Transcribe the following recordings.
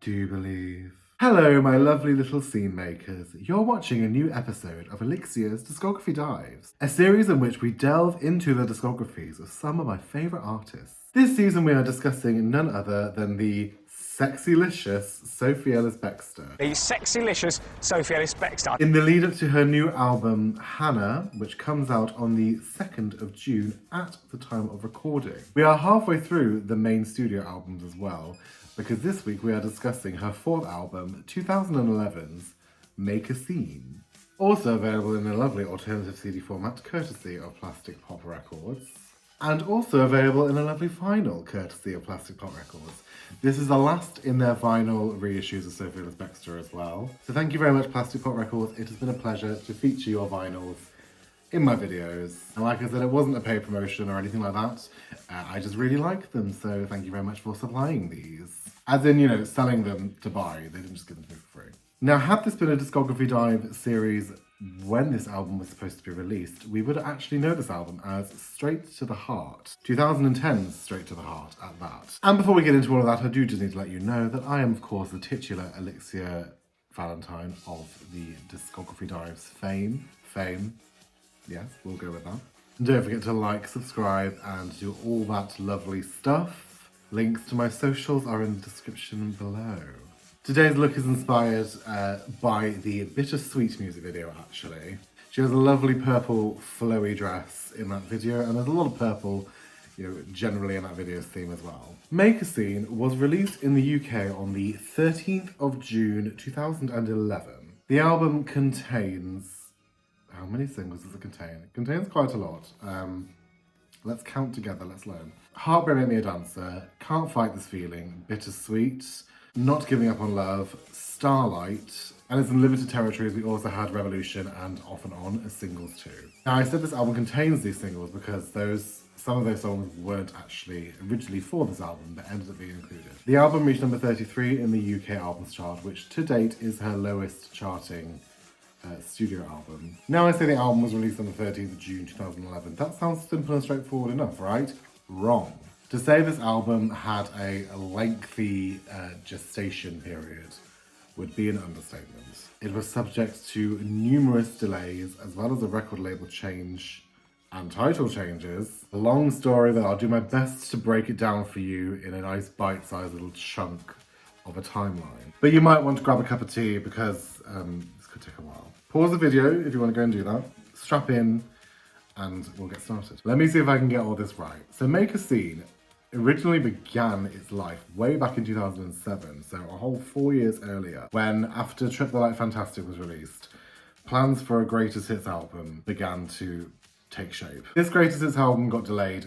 Do you believe? Hello, my lovely little scene makers. You're watching a new episode of ElliXia's Discography Dives, a series in which we delve into the discographies of some of my favourite artists. This season we are discussing none other than the sexy-licious Sophie Ellis-Bextor. The sexy-licious Sophie Ellis-Bextor. In the lead up to her new album, Hannah, which comes out on the 2nd of June at the time of recording. We are halfway through the main studio albums as well, because this week we are discussing her fourth album, 2011's Make a Scene. Also available in a lovely alternative CD format, courtesy of Plastic Pop Records. And also available in a lovely vinyl, courtesy of Plastic Pop Records. This is the last in their vinyl reissues of Sophie Ellis-Bextor as well. So thank you very much, Plastic Pop Records. It has been a pleasure to feature your vinyls in my videos. And like I said, it wasn't a paid promotion or anything like that. I just really like them, so thank you very much for supplying these. As in, you know, selling them to buy. They didn't just give them to me for free. Now, had this been a Discography Dive series when this album was supposed to be released, we would actually know this album as Straight to the Heart. 2010's Straight to the Heart at that. And before we get into all of that, I do just need to let you know that I am, of course, the titular ElliXia Valentine of the Discography Dives fame. Yes, we'll go with that. And don't forget to like, subscribe, and do all that lovely stuff. Links to my socials are in the description below. Today's look is inspired by the Bittersweet music video, actually. She has a lovely purple flowy dress in that video, and there's a lot of purple, you know, generally in that video's theme as well. Make a Scene was released in the UK on the 13th of June 2011. The album contains... How many singles does it contain? It contains quite a lot. Let's count together, let's learn. Heartbreak Make Me a Dancer, Can't Fight This Feeling, Bittersweet, Not Giving Up on Love, Starlight, and in limited territories we also had Revolution and Off and On as singles too. Now I said this album contains these singles because some of those songs weren't actually originally for this album but ended up being included. The album reached number 33 in the UK albums chart, which to date is her lowest charting studio album. Now I say the album was released on the 13th of June 2011. That sounds simple and straightforward enough, right? Wrong. To say this album had a lengthy gestation period would be an understatement. It was subject to numerous delays as well as a record label change and title changes. A long story that I'll do my best to break it down for you in a nice bite-sized little chunk of a timeline. But you might want to grab a cup of tea because this could take a while. Pause the video if you want to go and do that. Strap in and we'll get started. Let me see if I can get all this right. So Make a Scene originally began its life way back in 2007, so a whole 4 years earlier, when after Trip the Light Fantastic was released, plans for a Greatest Hits album began to take shape. This Greatest Hits album got delayed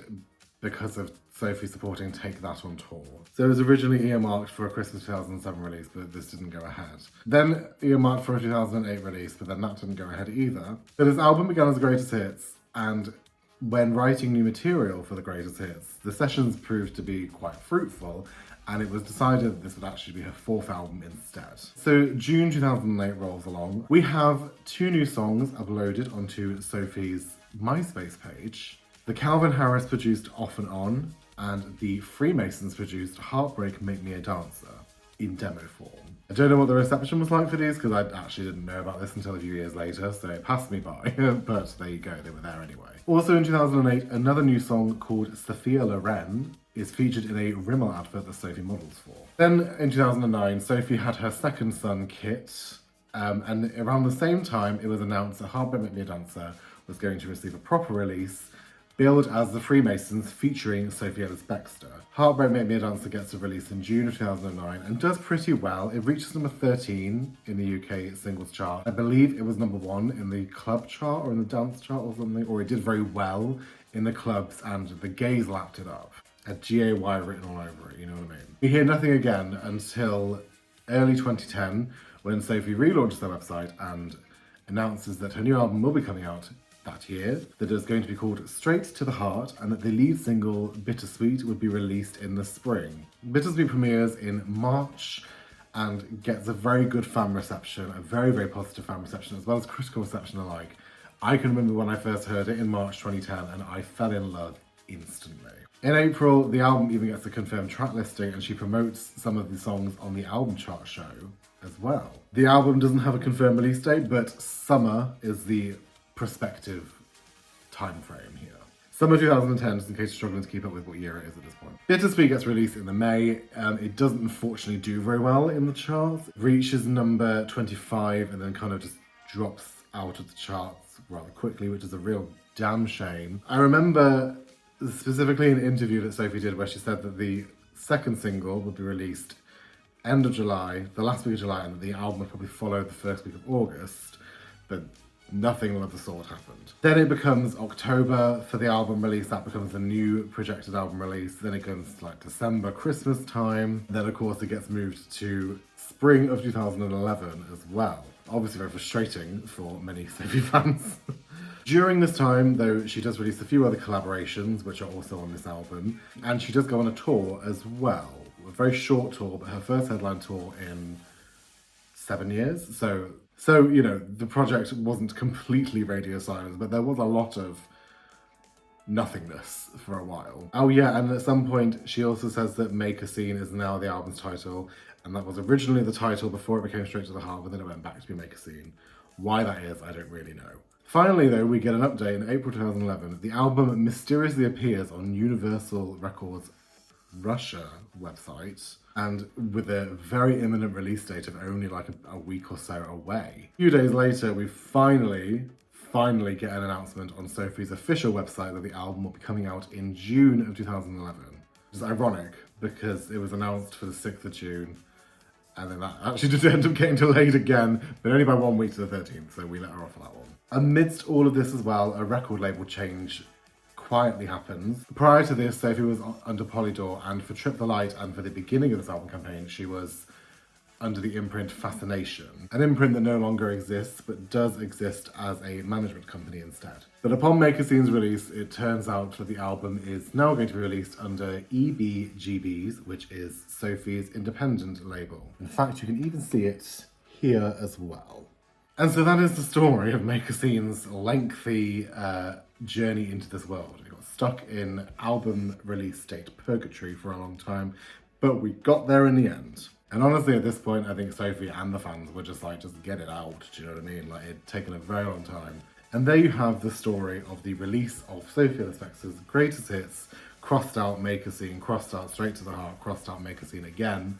because of Sophie supporting Take That on tour. So it was originally earmarked for a Christmas 2007 release, but this didn't go ahead. Then earmarked for a 2008 release, but then that didn't go ahead either. But this album began as Greatest Hits, and when writing new material for the Greatest Hits, the sessions proved to be quite fruitful, and it was decided that this would actually be her fourth album instead. So June 2008 rolls along. We have 2 new songs uploaded onto Sophie's MySpace page. The Calvin Harris produced Off and On, and the Freemasons produced Heartbreak Make Me a Dancer in demo form. I don't know what the reception was like for these because I actually didn't know about this until a few years later, so it passed me by, but there you go, they were there anyway. Also in 2008, another new song called Sophia Loren is featured in a Rimmel advert that Sophie models for. Then in 2009, Sophie had her second son, Kit, and around the same time it was announced that Heartbreak Make Me a Dancer was going to receive a proper release, billed as The Freemasons featuring Sophie Ellis-Bextor. Heartbreak Make Me a Dancer gets a release in June of 2009 and does pretty well. It reaches number 13 in the UK singles chart. I believe it was number 1 in the club chart or in the dance chart or something, or it did very well in the clubs and the gays lapped it up. A G-A-Y written all over it, you know what I mean? We hear nothing again until early 2010 when Sophie relaunches their website and announces that her new album will be coming out that year, that is going to be called Straight to the Heart, and that the lead single Bittersweet would be released in the spring. Bittersweet premieres in March and gets a very good fan reception, a very, very positive fan reception, as well as critical reception alike. I can remember when I first heard it in March 2010 and I fell in love instantly. In April, the album even gets a confirmed track listing and she promotes some of the songs on the album chart show as well. The album doesn't have a confirmed release date, but summer is the prospective time frame here. Summer 2010, just in case you're struggling to keep up with what year it is at this point. Bittersweet gets released in the May. It doesn't unfortunately do very well in the charts. It reaches number 25 and then kind of just drops out of the charts rather quickly, which is a real damn shame. I remember specifically an interview that Sophie did where she said that the second single would be released end of July, the last week of July, and that the album would probably follow the first week of August, but nothing of the sort happened. Then it becomes October for the album release. That becomes the new projected album release. Then it goes to like December, Christmas time. Then of course it gets moved to spring of 2011 as well. Obviously very frustrating for many Sophie fans. During this time, though, she does release a few other collaborations, which are also on this album, and she does go on a tour as well. A very short tour, but her first headline tour in 7 years. So you know, the project wasn't completely radio silence, but there was a lot of nothingness for a while. Oh yeah, and at some point she also says that Make a Scene is now the album's title, and that was originally the title before it became Straight to the Heart, but then it went back to be Make a Scene. Why that is, I don't really know. Finally though, we get an update in April 2011. The album mysteriously appears on Universal Records Russia website, and with a very imminent release date of only like a week or so away. A few days later, we finally get an announcement on Sophie's official website that the album will be coming out in June of 2011. Which is ironic because it was announced for the 6th of June, and then that actually did end up getting delayed again, but only by 1 week to the 13th, so we let her off on that one. Amidst all of this as well, a record label change quietly happens. Prior to this, Sophie was under Polydor, and for Trip the Light and for the beginning of this album campaign, she was under the imprint Fascination, an imprint that no longer exists, but does exist as a management company instead. But upon Make a Scene's release, it turns out that the album is now going to be released under EBGB's, which is Sophie's independent label. In fact, you can even see it here as well. And so that is the story of Make a Scene's lengthy journey into this world. We got stuck in album release date purgatory for a long time, but we got there in the end. And honestly, at this point, I think Sophie and the fans were just like, just get it out, do you know what I mean? Like, it'd taken a very long time. And there you have the story of the release of Sophie Ellis-Bextor's greatest hits, crossed out Make a Scene, crossed out Straight to the Heart, crossed out Make a Scene again,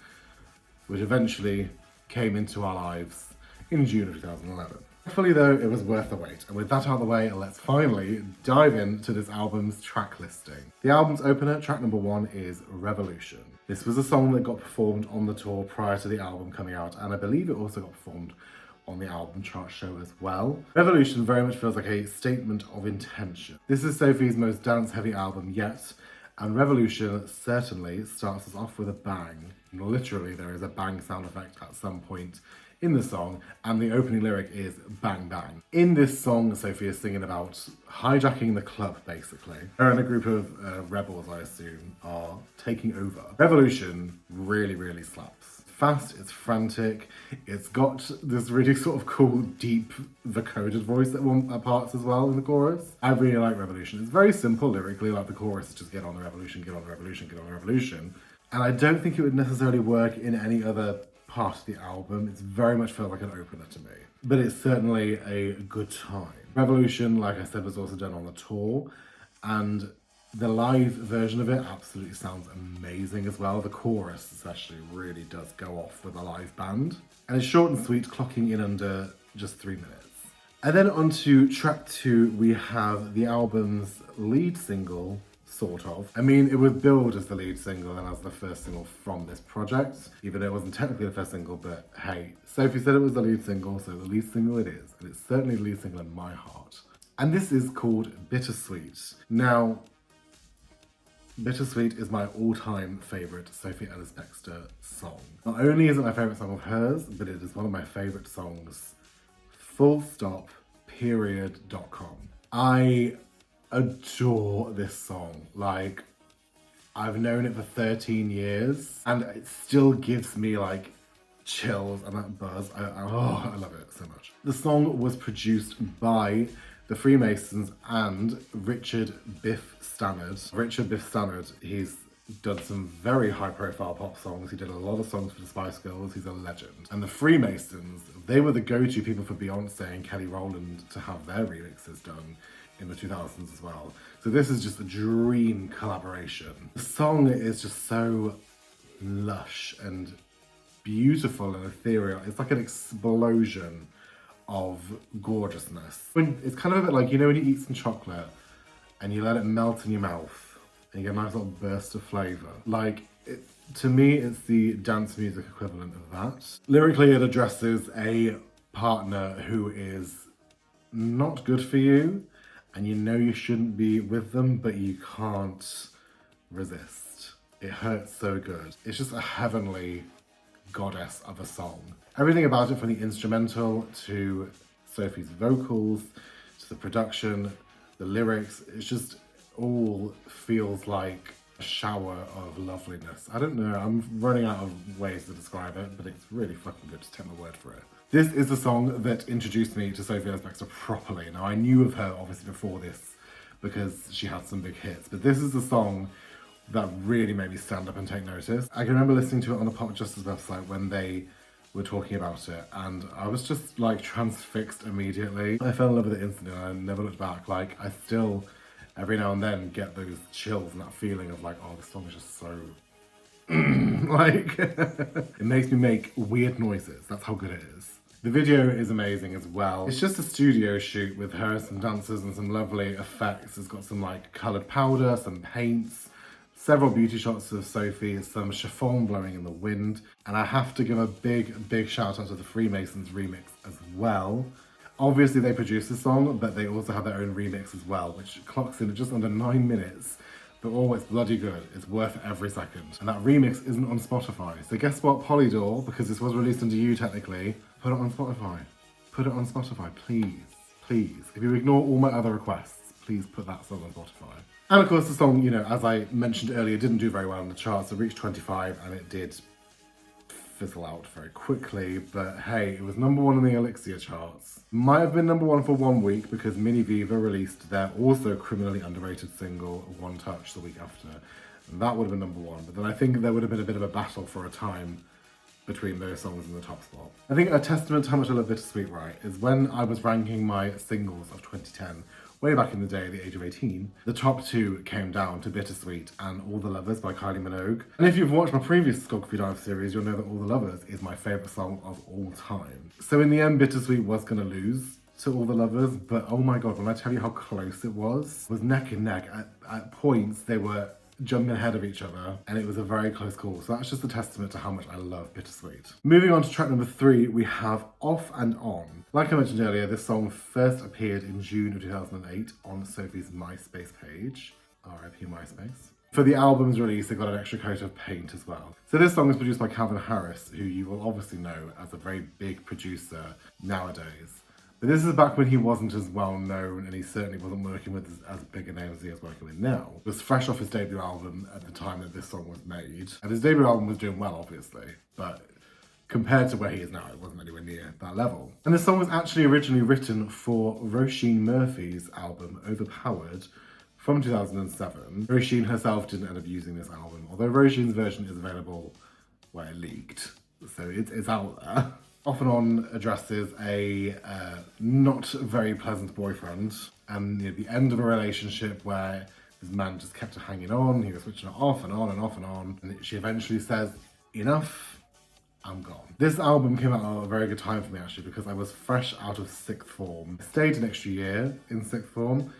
which eventually came into our lives in June of 2011. Hopefully though, it was worth the wait. And with that out of the way, let's finally dive into this album's track listing. The album's opener, track number 1, is Revolution. This was a song that got performed on the tour prior to the album coming out, and I believe it also got performed on the album chart show as well. Revolution very much feels like a statement of intention. This is Sophie's most dance-heavy album yet, and Revolution certainly starts us off with a bang. Literally, there is a bang sound effect at some point in the song, and the opening lyric is bang bang. In this song, Sophie is singing about hijacking the club, basically. Her and a group of rebels, I assume, are taking over. Revolution really, really slaps. Fast, it's frantic, it's got this really sort of cool, deep, vocoded voice at parts as well in the chorus. I really like Revolution. It's very simple lyrically, like the chorus is just get on the revolution, get on the revolution, get on the revolution. And I don't think it would necessarily work in any other part of the album. It's very much felt like an opener to me, but it's certainly a good time. Revolution, like I said, was also done on the tour, and the live version of it absolutely sounds amazing as well. The chorus especially really does go off with a live band, and it's short and sweet, clocking in under just 3 minutes. And then on to track 2, we have the album's lead single, sort of. I mean, it was billed as the lead single and as the first single from this project, even though it wasn't technically the first single, but hey, Sophie said it was the lead single, so the lead single it is, and it's certainly the lead single in my heart. And this is called Bittersweet. Now, Bittersweet is my all-time favourite Sophie Ellis-Bextor song. Not only is it my favourite song of hers, but it is one of my favourite songs, full stop, period.com. I adore this song. Like, I've known it for 13 years and it still gives me like chills and that buzz. I love it so much. The song was produced by the Freemasons and Richard Biff Stannard. Richard Biff Stannard, he's done some very high profile pop songs. He did a lot of songs for the Spice Girls. He's a legend. And the Freemasons, they were the go-to people for Beyonce and Kelly Rowland to have their remixes done in the 2000s as well. So this is just a dream collaboration. The song is just so lush and beautiful and ethereal. It's like an explosion of gorgeousness. It's kind of a bit like, you know, when you eat some chocolate and you let it melt in your mouth and you get a nice little burst of flavour. Like, to me, it's the dance music equivalent of that. Lyrically, it addresses a partner who is not good for you and you know you shouldn't be with them, but you can't resist. It hurts so good. It's just a heavenly goddess of a song. Everything about it, from the instrumental to Sophie's vocals to the production, the lyrics, it's just all feels like a shower of loveliness. I don't know, I'm running out of ways to describe it, but it's really fucking good, just take my word for it. This is the song that introduced me to Sophie Ellis-Bextor properly. Now, I knew of her obviously before this because she had some big hits, but this is the song that really made me stand up and take notice. I can remember listening to it on the Pop Justice website when they were talking about it, and I was just like transfixed immediately. I fell in love with it instantly and I never looked back. Like, I still, every now and then, get those chills and that feeling of like, oh, this song is just so like, it makes me make weird noises. That's how good it is. The video is amazing as well. It's just a studio shoot with her, some dancers and some lovely effects. It's got some like coloured powder, some paints, several beauty shots of Sophie, some chiffon blowing in the wind. And I have to give a big shout out to the Freemasons remix as well. Obviously they produced the song, but they also have their own remix as well, which clocks in at just under 9 minutes. But oh, it's bloody good. It's worth every second. And that remix isn't on Spotify. So guess what, Polydor, because this was released under you technically, put it on Spotify. Put it on Spotify, please. Please. If you ignore all my other requests, please put that song on Spotify. And of course the song, you know, as I mentioned earlier, didn't do very well in the charts. It reached 25 and it did fizzle out very quickly, but hey, it was number 1 on the ElliXia charts. Might have been number 1 for 1 week because Mini Viva released their also criminally underrated single, One Touch, the week after. And that would have been number 1, but then I think there would have been a bit of a battle for a time between those songs in the top spot. I think a testament to how much I love Bittersweet, right, is when I was ranking my singles of 2010, way back in the day, at the age of 18, the top 2 came down to Bittersweet and All the Lovers by Kylie Minogue. And if you've watched my previous Discography Dives series, you'll know that All the Lovers is my favourite song of all time. So in the end, Bittersweet was going to lose to All the Lovers, but oh my god, when I tell you how close it was neck and neck. At points, they were jumping ahead of each other, and it was a very close call. So that's just a testament to how much I love Bittersweet. Moving on to track number 3, we have Off and On. Like I mentioned earlier, this song first appeared in June of 2008 on Sophie's MySpace page, RIP MySpace. For the album's release, it got an extra coat of paint as well. So this song is produced by Calvin Harris, who you will obviously know as a very big producer nowadays. But this is back when he wasn't as well known, and he certainly wasn't working with as big a name as he is working with now. It was fresh off his debut album at the time that this song was made. And his debut album was doing well, obviously, but compared to where he is now, it wasn't anywhere near that level. And this song was actually originally written for Roisin Murphy's album, Overpowered, from 2007. Roisin herself didn't end up using this album, although Roisin's version is available where it leaked, so it's out there. Off and On addresses a not very pleasant boyfriend and the end of a relationship where his man just kept her hanging on, he was switching her off and on and off and on, and she eventually says, enough, I'm gone. This album came out at a very good time for me actually, because I was fresh out of 6th form. I stayed an extra year in 6th form,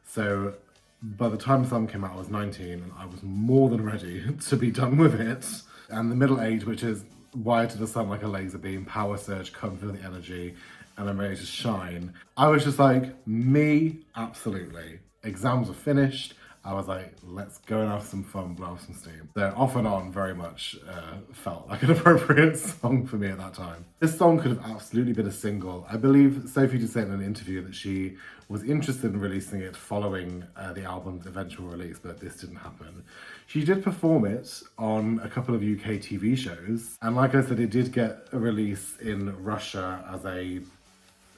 so by the time the album came out I was 19 and I was more than ready to be done with it. And the middle age, which is wired to the sun like a laser beam, power surge, come feel the energy, and I'm ready to shine. I was just like, me, absolutely. Exams are finished. I was like, let's go and have some fun, blow off some steam. So Off and On very much felt like an appropriate song for me at that time. This song could have absolutely been a single. I believe Sophie did say in an interview that she was interested in releasing it following the album's eventual release, but this didn't happen. She did perform it on a couple of UK TV shows, and like I said, it did get a release in Russia as a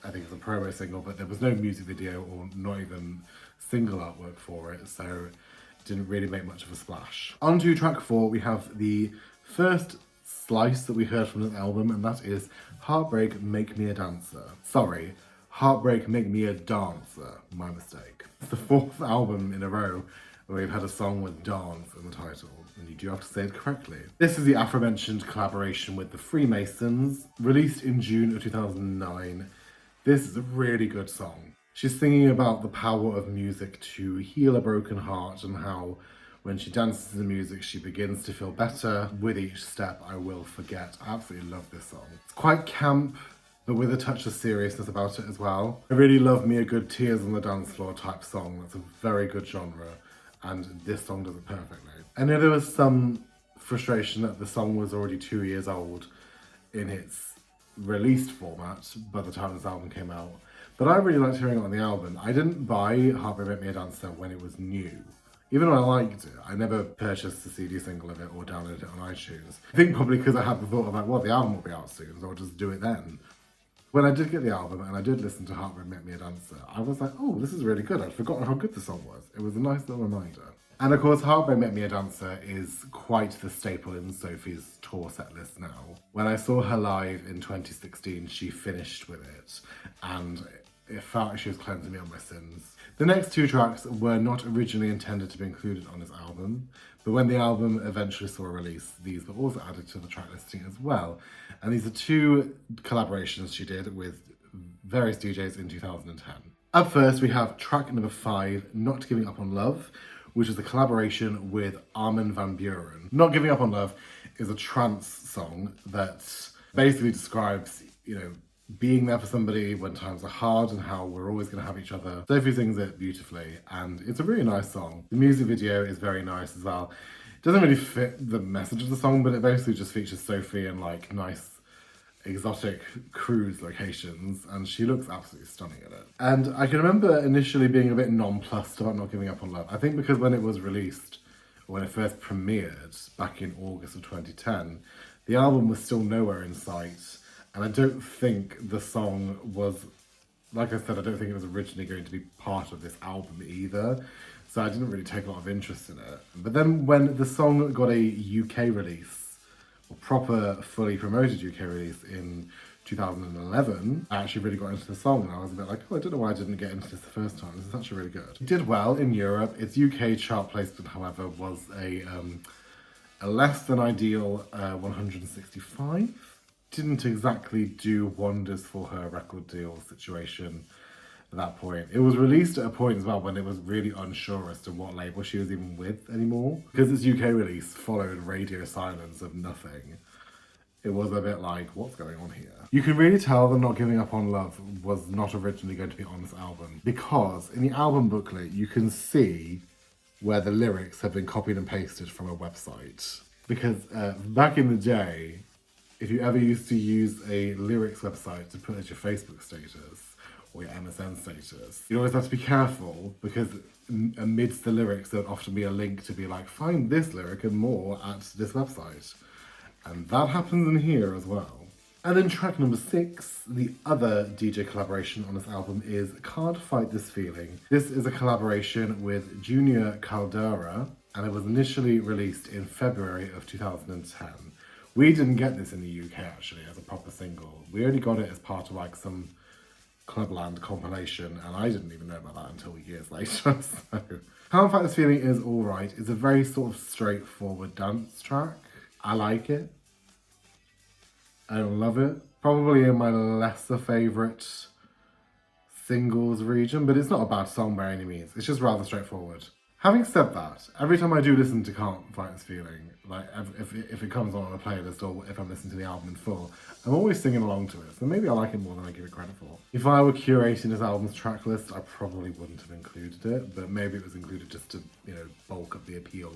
I think it's a promo single, but there was no music video or not even single artwork for it, so it didn't really make much of a splash. On to track 4, we have the first slice that we heard from the album, and that is Heartbreak Make Me a Dancer. Sorry, Heartbreak Make Me a Dancer, my mistake. It's the 4th album in a row where we've had a song with dance in the title, and you do have to say it correctly. This is the aforementioned collaboration with the Freemasons, released in June of 2009. This is a really good song. She's singing about the power of music to heal a broken heart and how when she dances to the music, she begins to feel better. With each step, I will forget. I absolutely love this song. It's quite camp, but with a touch of seriousness about it as well. I really love me a good tears on the dance floor type song. That's a very good genre, and this song does it perfectly. I know there was some frustration that the song was already 2 years old in its released format by the time this album came out, but I really liked hearing it on the album. I didn't buy Heartbreak Make Me a Dancer when it was new. Even though I liked it, I never purchased the CD single of it or downloaded it on iTunes. I think probably because I had the thought of like, well, the album will be out soon, so I'll just do it then. When I did get the album and I did listen to Heartbreak Make Me a Dancer, I was like, oh, this is really good. I'd forgotten how good the song was. It was a nice little reminder. And of course, Heartbreak Make Me a Dancer is quite the staple in Sophie's tour set list now. When I saw her live in 2016, she finished with it, and it felt like she was cleansing me of my sins. The next 2 tracks were not originally intended to be included on this album, but when the album eventually saw a release, these were also added to the track listing as well. And these are 2 collaborations she did with various DJs in 2010. Up first, we have track number 5, Not Giving Up on Love, which is a collaboration with Armin van Buuren. Not Giving Up on Love is a trance song that basically describes, being there for somebody when times are hard and how we're always going to have each other. Sophie sings it beautifully, and it's a really nice song. The music video is very nice as well. It doesn't really fit the message of the song, but it basically just features Sophie in like nice exotic cruise locations, and she looks absolutely stunning in it. And I can remember initially being a bit nonplussed about Not Giving Up on Love. I think because when it was released, when it first premiered back in August of 2010, the album was still nowhere in sight. And I don't think the song was, like I said, I don't think it was originally going to be part of this album either. So I didn't really take a lot of interest in it. But then when the song got a UK release, or proper, fully promoted UK release in 2011, I actually really got into the song, and I was a bit like, oh, I don't know why I didn't get into this the first time. This is actually really good. It did well in Europe. Its UK chart placement, however, was a less than ideal 165. Didn't exactly do wonders for her record deal situation at that point. It was released at a point as well when it was really unsure as to what label she was even with anymore. Because its UK release followed radio silence of nothing, it was a bit like, what's going on here? You can really tell that Not Giving Up on Love was not originally going to be on this album, because in the album booklet you can see where the lyrics have been copied and pasted from a website. Because back in the day, if you ever used to use a lyrics website to put as your Facebook status or your MSN status, you always have to be careful, because amidst the lyrics there would often be a link to be like, find this lyric and more at this website. And that happens in here as well. And then track number 6, the other DJ collaboration on this album, is Can't Fight This Feeling. This is a collaboration with Junior Caldera, and it was initially released in February of 2010. We didn't get this in the UK actually as a proper single. We only got it as part of like some Clubland compilation, and I didn't even know about that until years later. So, Can't Fight This Feeling is alright. It's a very sort of straightforward dance track. I like it. I don't love it. Probably in my lesser favourite singles region, but it's not a bad song by any means. It's just rather straightforward. Having said that, every time I do listen to Can't Fight This Feeling, like if it comes on a playlist or if I'm listening to the album in full, I'm always singing along to it, so maybe I like it more than I give it credit for. If I were curating this album's track list, I probably wouldn't have included it, but maybe it was included just to, bulk up the appeal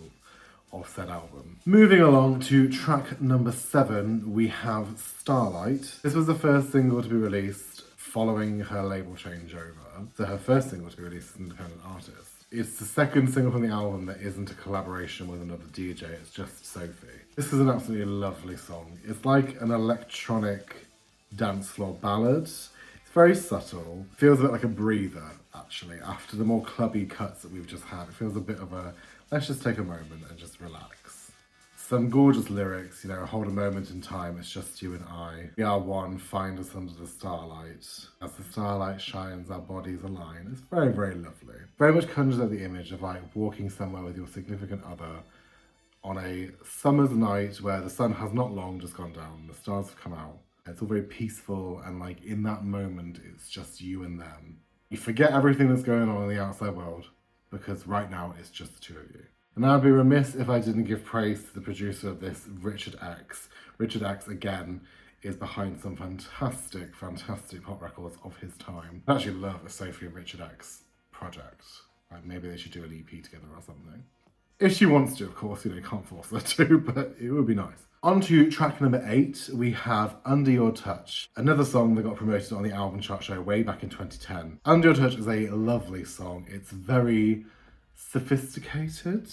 of said album. Moving along to track number 7, we have Starlight. This was the first single to be released following her label changeover, so her first single to be released as an independent artist. It's the second single from the album that isn't a collaboration with another DJ, it's just Sophie. This is an absolutely lovely song. It's like an electronic dance floor ballad. It's Very subtle. Feels a bit like a breather, actually. After the more clubby cuts that we've just had, it feels a bit of a, let's just take a moment and just relax. Some gorgeous lyrics, you know, hold a moment in time, it's just you and I. We are one, find us under the starlight. As the starlight shines, our bodies align. It's very, very lovely. Very much conjures up the image of like walking somewhere with your significant other on a summer's night where the sun has not long just gone down, the stars have come out. It's all very peaceful, and like in that moment, it's just you and them. You forget everything that's going on in the outside world because right now it's just the two of you. And I'd be remiss if I didn't give praise to the producer of this, Richard X. Richard X, again, is behind some fantastic, fantastic pop records of his time. I actually love a Sophie and Richard X project. Like maybe they should do an EP together or something. If she wants to, of course, you know, you can't force her to, but it would be nice. On to track number 8, we have Under Your Touch, another song that got promoted on the album chart show way back in 2010. Under Your Touch is a lovely song. It's very sophisticated.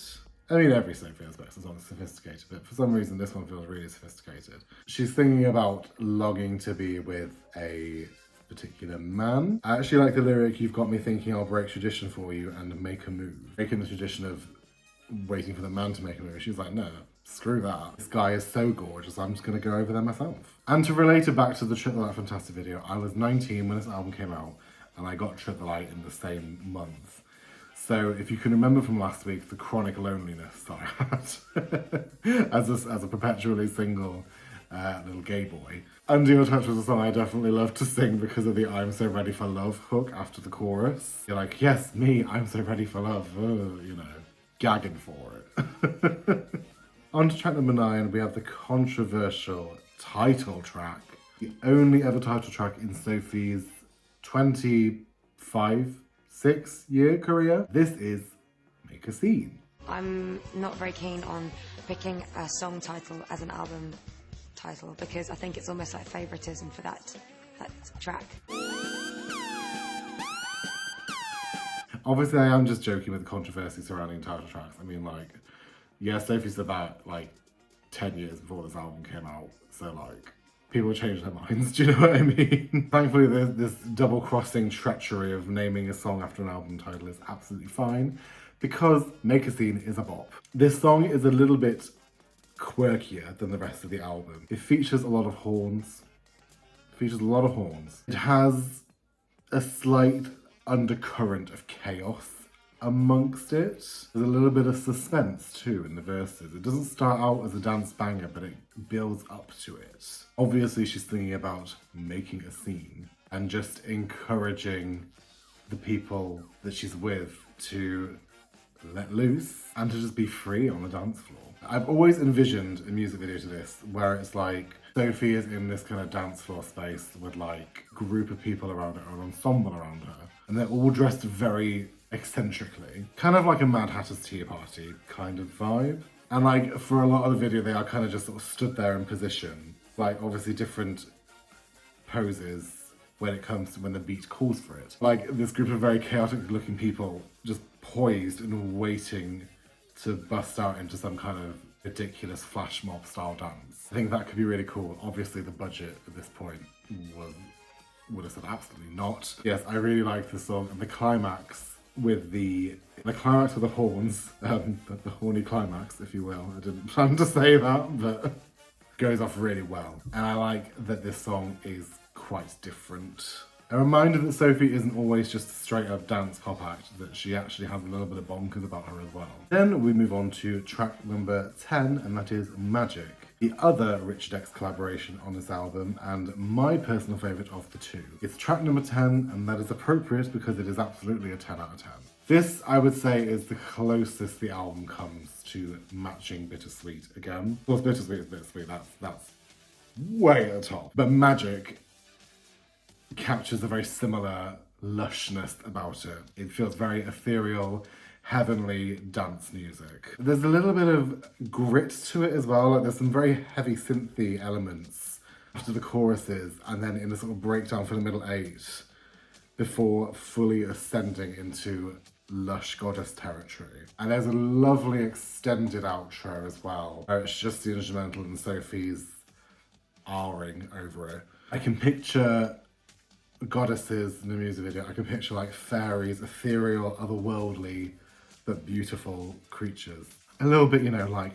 I mean, every Sophie Ellis-Bextor song is sophisticated, but for some reason this one feels really sophisticated. She's singing about longing to be with a particular man. I actually like the lyric, "You've got me thinking I'll break tradition for you and make a move." Breaking the tradition of waiting for the man to make a move. She's like, no, screw that. This guy is so gorgeous, I'm just gonna go over there myself. And to relate it back to the Trip the Light Fantastic video, I was 19 when this album came out, and I got Trip the Light in the same month. So if you can remember from last week, the chronic loneliness that I had as a perpetually single little gay boy. Under Your Touch was a song I definitely loved to sing because of the "I'm so ready for love" hook after the chorus. You're like, yes, me, I'm so ready for love, you know, gagging for it. On to track number 9, we have the controversial title track. The only ever title track in Sophie's 6-year career. This is Make a Scene. I'm not very keen on picking a song title as an album title because I think it's almost like favoritism for that track. Obviously, I am just joking with the controversy surrounding title tracks. I mean, like, yeah, Sophie's about like 10 years before this album came out, so like, people change their minds, do you know what I mean? Thankfully, this double-crossing treachery of naming a song after an album title is absolutely fine, because Make a Scene is a bop. This song is a little bit quirkier than the rest of the album. It features a lot of horns. It has a slight undercurrent of chaos amongst it. There's a little bit of suspense too in the verses. It doesn't start out as a dance banger, but it builds up to it. Obviously, she's thinking about making a scene and just encouraging the people that she's with to let loose and to just be free on the dance floor. I've always envisioned a music video to this where it's like Sophie is in this kind of dance floor space with like a group of people around her, or an ensemble around her, and they're all dressed very eccentrically. Kind of like a Mad Hatter's Tea Party kind of vibe. And like for a lot of the video, they are kind of just sort of stood there in position. Like obviously different poses when it comes to when the beat calls for it. Like this group of very chaotic looking people just poised and waiting to bust out into some kind of ridiculous flash mob style dance. I think that could be really cool. Obviously the budget at this point would have said absolutely not. Yes, I really like this song, and the climax with the climax with the horns, the horny climax, if you will. I didn't plan to say that, but goes off really well. And I like that this song is quite different. A reminder that Sophie isn't always just a straight up dance pop act, that she actually has a little bit of bonkers about her as well. Then we move on to track number 10, and that is Magic, the other Richard X collaboration on this album, and my personal favourite of the two. It's track number 10, and that is appropriate because it is absolutely a 10 out of 10. This, I would say, is the closest the album comes to matching Bittersweet again. Of course, Bittersweet is Bittersweet, that's way at the top. But Magic captures a very similar lushness about it. It feels very ethereal, heavenly dance music. There's a little bit of grit to it as well. Like there's some very heavy synthy elements after the choruses, and then in a sort of breakdown for the middle 8 before fully ascending into lush goddess territory. And there's a lovely extended outro as well, where it's just the instrumental and Sophie's ahhing over it. I can picture goddesses in the music video. I can picture like fairies, ethereal, otherworldly, but beautiful creatures. A little bit, you know, like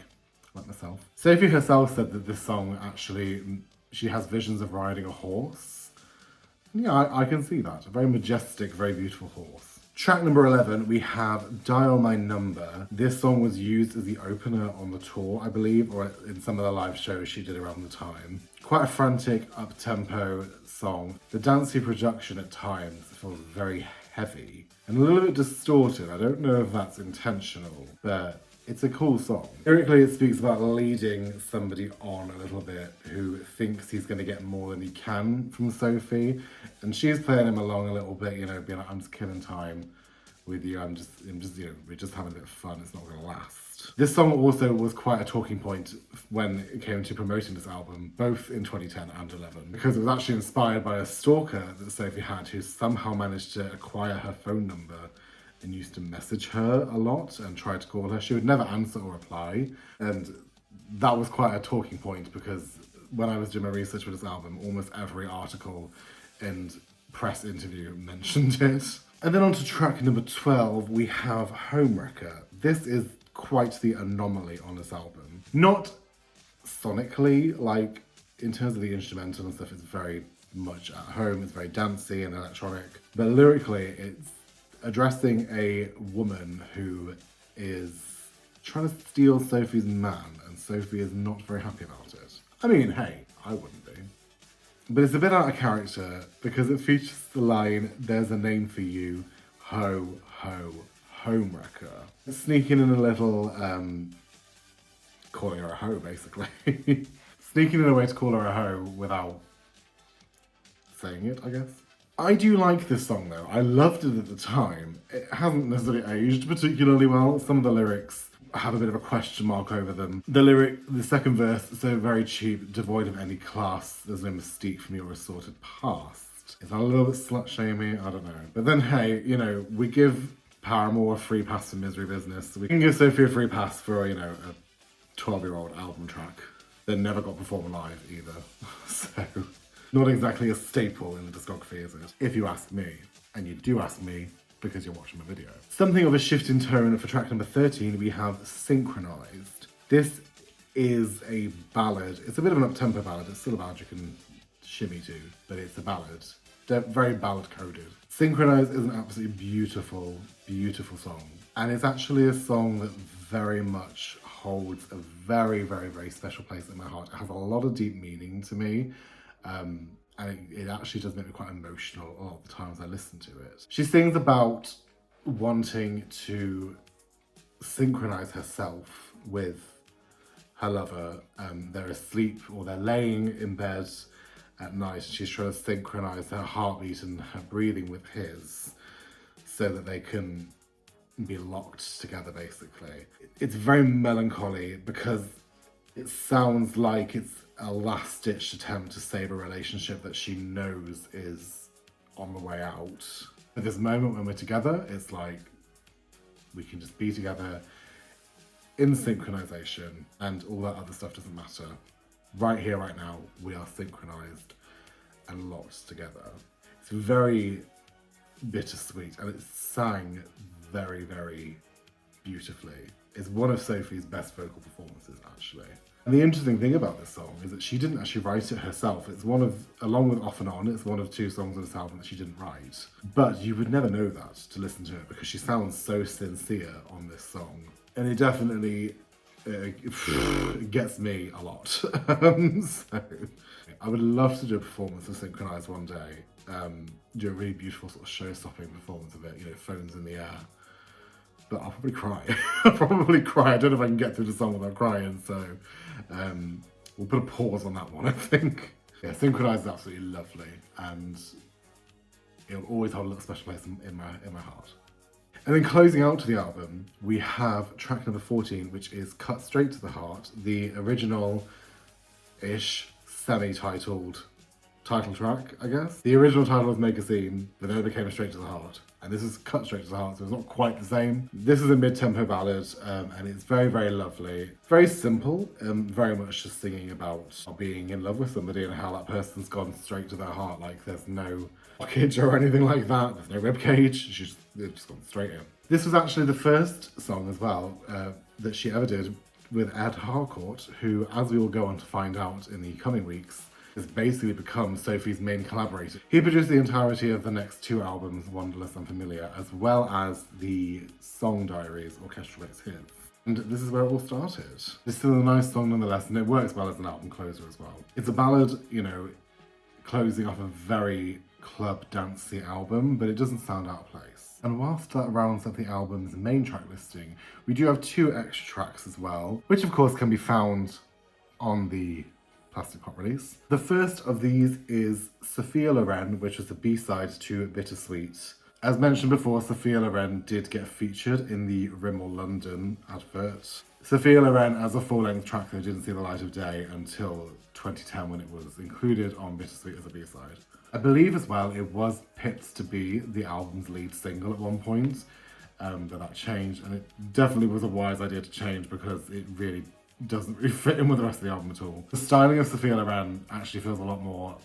myself. Sophie herself said that this song actually, she has visions of riding a horse. Yeah, I can see that. A very majestic, very beautiful horse. Track number 11, we have Dial My Number. This song was used as the opener on the tour, I believe, or in some of the live shows she did around the time. Quite a frantic, up-tempo song. The dancey production at times feels very heavy and a little bit distorted. I don't know if that's intentional, but it's a cool song. Lyrically, it speaks about leading somebody on a little bit who thinks he's going to get more than he can from Sophie, and she's playing him along a little bit, you know, being like, I'm just killing time with you, I'm just, you know, we're just having a bit of fun, it's not going to last. This song also was quite a talking point when it came to promoting this album, both in 2010 and 11, because it was actually inspired by a stalker that Sophie had who somehow managed to acquire her phone number and used to message her a lot and try to call her. She would never answer or reply, and that was quite a talking point because when I was doing my research for this album, almost every article and press interview mentioned it. And then on to track number 12, we have Homewrecker. This is quite the anomaly on this album. Not sonically, like in terms of the instrumental and stuff, it's very much at home, it's very dancey and electronic, but lyrically it's addressing a woman who is trying to steal Sophie's man, and Sophie is not very happy about it. I mean, hey, I wouldn't be. But it's a bit out of character because it features the line, "There's a name for you, ho, ho, homewrecker." Sneaking in a little, calling her a hoe, basically. Sneaking in a way to call her a hoe without saying it, I guess. I do like this song though. I loved it at the time. It hasn't necessarily aged particularly well. Some of the lyrics have a bit of a question mark over them. The second verse, so very cheap, devoid of any class. There's no mystique from your assorted past. Is that a little bit slut-shamey? I don't know. But then hey, you know, we give Paramore a free pass for Misery Business. So we can give Sophie a free pass for, you know, a 12-year-old album track that never got performed live either. So not exactly a staple in the discography, is it? If you ask me. And you do ask me because you're watching my video. Something of a shift in tone for track number 13, we have Synchronized. This is a ballad. It's a bit of an up-tempo ballad. It's still a ballad you can shimmy to, but it's a ballad. They're very ballad-coded. Synchronized is an absolutely beautiful, beautiful song. And it's actually a song that very much holds a very, very, very special place in my heart. It has a lot of deep meaning to me. And it actually does make me quite emotional a lot of the times I listen to it. She sings about wanting to synchronize herself with her lover. They're asleep or they're laying in bed at night and she's trying to synchronize her heartbeat and her breathing with his so that they can be locked together, basically. It's very melancholy because it sounds like it's a last-ditch attempt to save a relationship that she knows is on the way out. At this moment when we're together, it's like we can just be together in synchronization and all that other stuff doesn't matter. Right here, right now, we are synchronized and locked together. It's very bittersweet and it's sang very, very beautifully. It's one of Sophie's best vocal performances, actually. And the interesting thing about this song is that she didn't actually write it herself. It's one of, along with Off and On, it's one of 2 songs on this album that she didn't write. But you would never know that to listen to it because she sounds so sincere on this song. And it definitely gets me a lot. So I would love to do a performance of Synchronized one day. Do a really beautiful sort of show-stopping performance of it, you know, phones in the air. But I'll probably cry. I'll probably cry. I don't know if I can get through the song without crying, so we'll put a pause on that one, I think. Yeah, Synchronized is absolutely lovely, and it'll always hold a little special place in my heart. And then closing out to the album, we have track number 14, which is Cut Straight to the Heart, the original-ish, semi-titled title track, I guess. The original title was Make a Scene, but then it became Straight to the Heart. And this is cut straight to the heart, so it's not quite the same. This is a mid-tempo ballad, and it's very, very lovely. Very simple, very much just singing about being in love with somebody and how that person's gone straight to their heart. Like, there's no blockage or anything like that. There's no ribcage. They've just gone straight in. This was actually the first song as well that she ever did with Ed Harcourt, who, as we will go on to find out in the coming weeks, has basically become Sophie's main collaborator. He produced the entirety of the next 2 albums, Wanderlust and Familiar, as well as the Song Diaries orchestral mix hits. And this is where it all started. It's still a nice song nonetheless, and it works well as an album closer as well. It's a ballad, you know, closing off a very club dancey album, but it doesn't sound out of place. And whilst that rounds up the album's main track listing, we do have 2 extra tracks as well, which of course can be found on the Plastic Pop release. The first of these is Sophia Loren, which was the B-side to Bittersweet. As mentioned before, Sophia Loren did get featured in the Rimmel London advert. Sophia Loren as a full-length track though didn't see the light of day until 2010 when it was included on Bittersweet as a B-side. I believe as well it was picked to be the album's lead single at one point, but that changed, and it definitely was a wise idea to change because it really doesn't really fit in with the rest of the album at all. The styling of Sophia Loren actually feels a lot more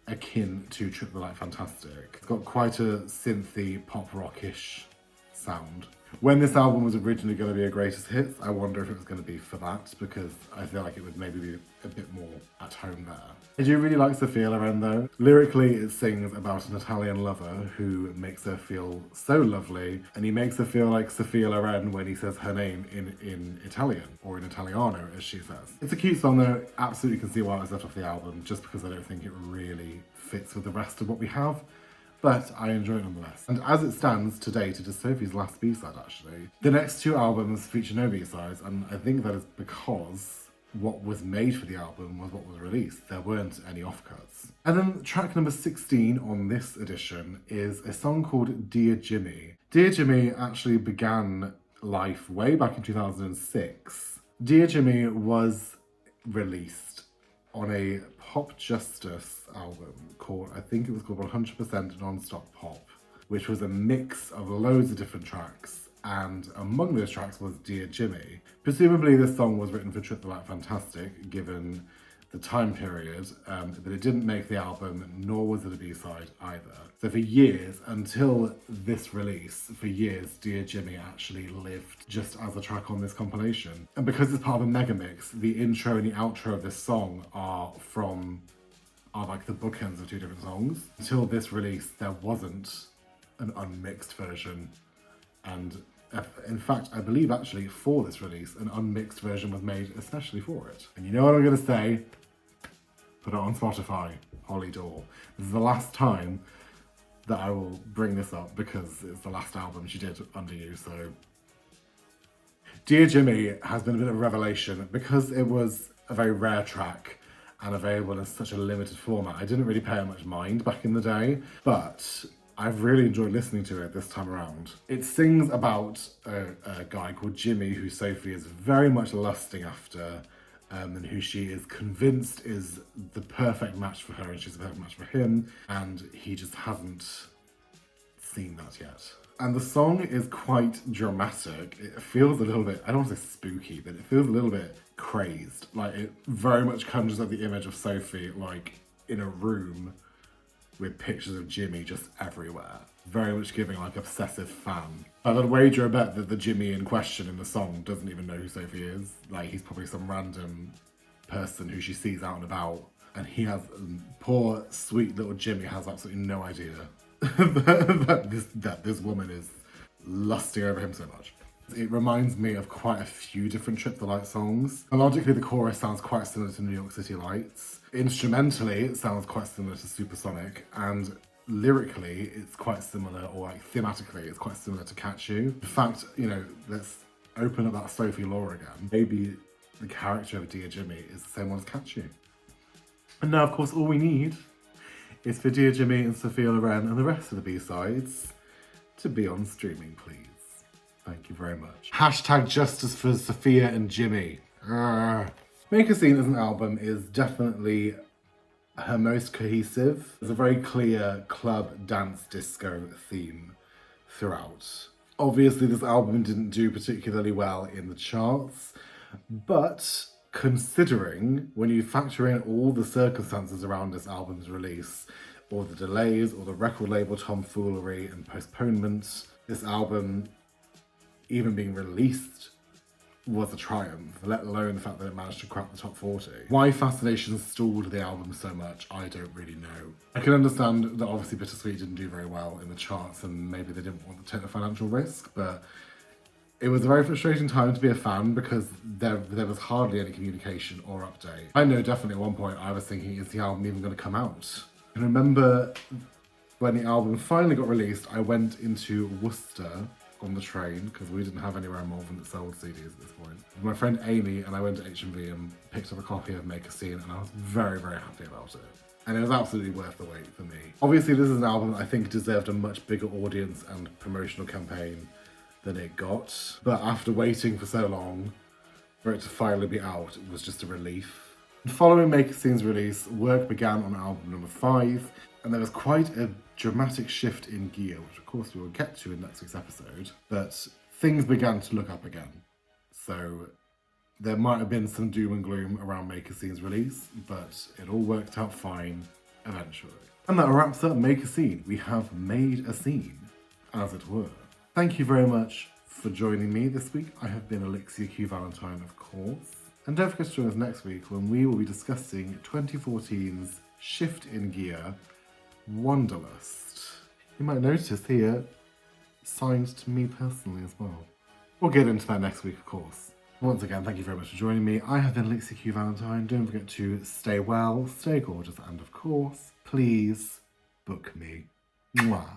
akin to Trip the Light Fantastic. It's got quite a synthy, pop rockish sound. When this album was originally going to be a greatest hits, I wonder if it was going to be for that, because I feel like it would maybe be a bit more at home there. I do really like Sophia Loren though. Lyrically, it sings about an Italian lover who makes her feel so lovely, and he makes her feel like Sophia Loren when he says her name in Italian, or in Italiano as she says. It's a cute song though, absolutely can see why it was left off the album, just because I don't think it really fits with the rest of what we have. But I enjoy it nonetheless. And as it stands to date, it is Sophie's last B-side actually. The next 2 albums feature no B-sides, and I think that is because what was made for the album was what was released. There weren't any offcuts. And then track number 16 on this edition is a song called Dear Jimmy. Dear Jimmy actually began life way back in 2006. Dear Jimmy was released on a Pop Justice album called, I think it was called 100% Non-Stop Pop, which was a mix of loads of different tracks, and among those tracks was Dear Jimmy. Presumably this song was written for Trip the Light Fantastic, given the time period, but it didn't make the album, nor was it a B-side either. So for years, until this release, for years, Dear Jimmy actually lived just as a track on this compilation. And because it's part of a mega mix, the intro and the outro of this song are like the bookends of 2 different songs. Until this release, there wasn't an unmixed version. And in fact, I believe actually for this release, an unmixed version was made especially for it. And you know what I'm gonna say? Put it on Spotify, Holly Door. This is the last time that I will bring this up because it's the last album she did under you, so. Dear Jimmy has been a bit of a revelation because it was a very rare track and available in such a limited format. I didn't really pay it much mind back in the day, but I've really enjoyed listening to it this time around. It sings about a guy called Jimmy who Sophie is very much lusting after, and who she is convinced is the perfect match for her, and she's the perfect match for him, and he just hasn't seen that yet. And the song is quite dramatic. It feels a little bit, I don't want to say spooky, but it feels a little bit crazed. Like, it very much conjures up the image of Sophie, like, in a room with pictures of Jimmy just everywhere. Very much giving, like, obsessive fan. I would wager a bet that the Jimmy in question in the song doesn't even know who Sophie is. Like, he's probably some random person who she sees out and about. And he has, poor, sweet little Jimmy has absolutely no idea that this woman is lusting over him so much. It reminds me of quite a few different Trip the Light songs. Melodically, the chorus sounds quite similar to New York City Lights. Instrumentally, it sounds quite similar to Supersonic, and lyrically, it's quite similar, or like thematically, it's quite similar to Catch You. In fact, you know, let's open up that Sophie lore again. Maybe the character of Dear Jimmy is the same one as Catch You. And now, of course, all we need is for Dear Jimmy and Sophia Loren and the rest of the B-sides to be on streaming, please. Thank you very much. Hashtag justice for Sophia and Jimmy. Make a Scene as an album is definitely her most cohesive. There's a very clear club, dance, disco theme throughout. Obviously, this album didn't do particularly well in the charts, but considering when you factor in all the circumstances around this album's release, all the delays, all the record label tomfoolery and postponements, this album, even being released, was a triumph, let alone the fact that it managed to crack the top 40. Why Fascination stalled the album so much, I don't really know. I can understand that obviously Bittersweet didn't do very well in the charts and maybe they didn't want to take the financial risk, but it was a very frustrating time to be a fan because there was hardly any communication or update. I know definitely at one point I was thinking, is the album even going to come out? I remember when the album finally got released, I went into Worcester on the train because we didn't have anywhere in Malvern that sold CDs at this point. With my friend Amy and I went to H&V and picked up a copy of Make a Scene and I was very, very happy about it. And it was absolutely worth the wait for me. Obviously this is an album I think deserved a much bigger audience and promotional campaign than it got. But after waiting for so long for it to finally be out, it was just a relief. Following Make a Scene's release, work began on album number 5, and there was quite a dramatic shift in gear, which of course we will get to in next week's episode, but things began to look up again. So there might have been some doom and gloom around Make a Scene's release, but it all worked out fine eventually. And that wraps up Make a Scene. We have made a scene, as it were. Thank you very much for joining me this week. I have been ElliXia Q Valentine, of course. And don't forget to join us next week when we will be discussing 2014's Shift in Gear, Wanderlust. You might notice here, signed to me personally as well. We'll get into that next week, of course. Once again, thank you very much for joining me. I have been ElliXia Q Valentine. Don't forget to stay well, stay gorgeous, and of course, please book me. Mwah.